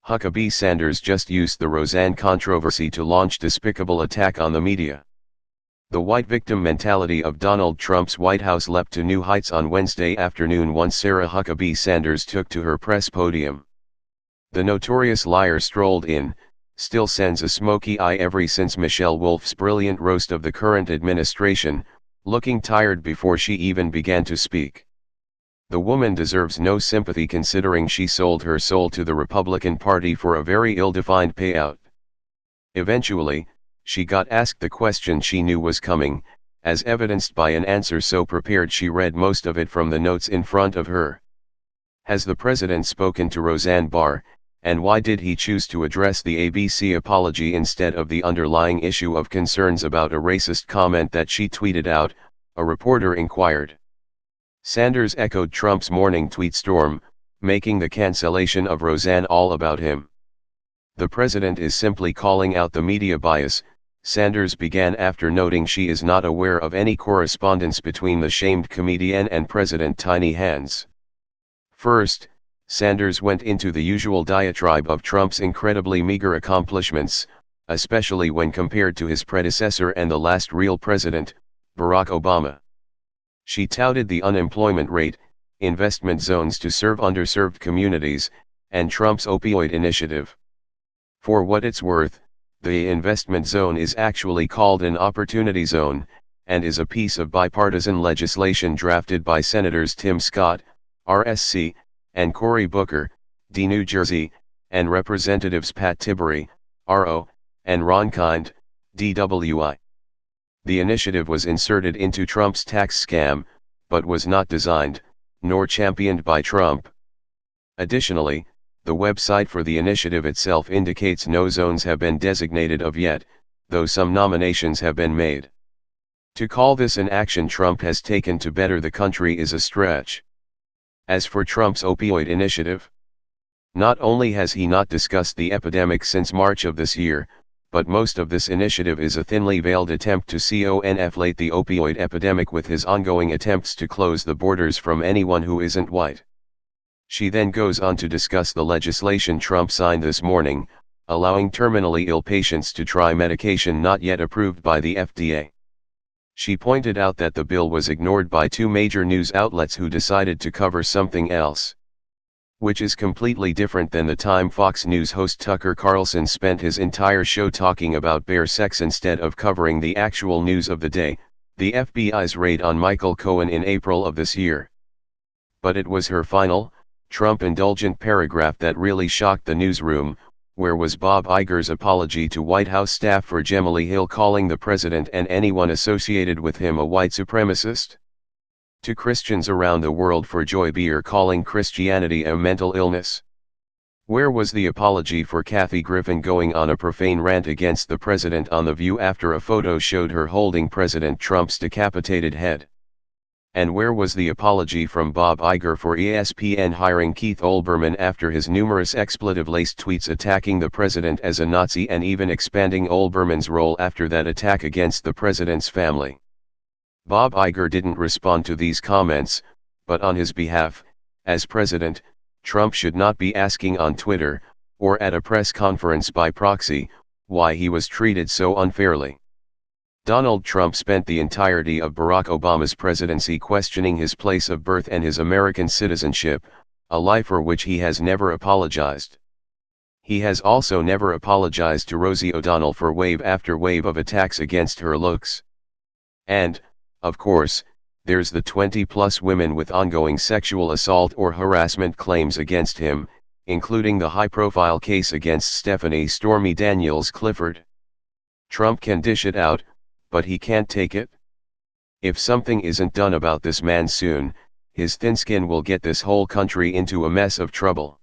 Huckabee Sanders just used the Roseanne controversy to launch despicable attack on the media. The white victim mentality of Donald Trump's White House leapt to new heights on Wednesday afternoon once Sarah Huckabee Sanders took to her press podium. The notorious liar strolled in, still sends a smoky eye ever since Michelle Wolf's brilliant roast of the current administration, looking tired before she even began to speak. The woman deserves no sympathy considering she sold her soul to the Republican Party for a very ill-defined payout. Eventually, she got asked the question she knew was coming, as evidenced by an answer so prepared she read most of it from the notes in front of her. Has the president spoken to Roseanne Barr, and why did he choose to address the ABC apology instead of the underlying issue of concerns about a racist comment that she tweeted out? A reporter inquired. Sanders echoed Trump's morning tweet storm, making the cancellation of Roseanne all about him. The president is simply calling out the media bias, Sanders began after noting she is not aware of any correspondence between the shamed comedian and President Tiny Hands. First, Sanders went into the usual diatribe of Trump's incredibly meager accomplishments, especially when compared to his predecessor and the last real president, Barack Obama. She touted the unemployment rate, investment zones to serve underserved communities, and Trump's opioid initiative. For what it's worth, the investment zone is actually called an opportunity zone, and is a piece of bipartisan legislation drafted by Senators Tim Scott, RSC, and Cory Booker, D. New Jersey, and Representatives Pat Tiberi, RO, and Ron Kind, DWI. The initiative was inserted into Trump's tax scam, but was not designed, nor championed by Trump. Additionally, the website for the initiative itself indicates no zones have been designated of yet, though some nominations have been made. To call this an action Trump has taken to better the country is a stretch. As for Trump's opioid initiative, not only has he not discussed the epidemic since March of this year, but most of this initiative is a thinly veiled attempt to conflate the opioid epidemic with his ongoing attempts to close the borders from anyone who isn't white. She then goes on to discuss the legislation Trump signed this morning, allowing terminally ill patients to try medication not yet approved by the FDA. She pointed out that the bill was ignored by two major news outlets who decided to cover something else. Which is completely different than the time Fox News host Tucker Carlson spent his entire show talking about bare sex instead of covering the actual news of the day, the FBI's raid on Michael Cohen in April of this year. But it was her final, Trump-indulgent paragraph that really shocked the newsroom. Where was Bob Iger's apology to White House staff for Gemma Hill calling the president and anyone associated with him a white supremacist? To Christians around the world for Joy Behar calling Christianity a mental illness? Where was the apology for Kathy Griffin going on a profane rant against the president on The View after a photo showed her holding President Trump's decapitated head? And where was the apology from Bob Iger for ESPN hiring Keith Olbermann after his numerous expletive-laced tweets attacking the president as a Nazi and even expanding Olbermann's role after that attack against the president's family? Bob Iger didn't respond to these comments, but on his behalf, as president, Trump should not be asking on Twitter, or at a press conference by proxy, why he was treated so unfairly. Donald Trump spent the entirety of Barack Obama's presidency questioning his place of birth and his American citizenship, a lie for which he has never apologized. He has also never apologized to Rosie O'Donnell for wave after wave of attacks against her looks. And, of course, there's the 20-plus women with ongoing sexual assault or harassment claims against him, including the high-profile case against Stephanie "Stormy" Daniels Clifford. Trump can dish it out, but he can't take it. If something isn't done about this man soon, his thin skin will get this whole country into a mess of trouble.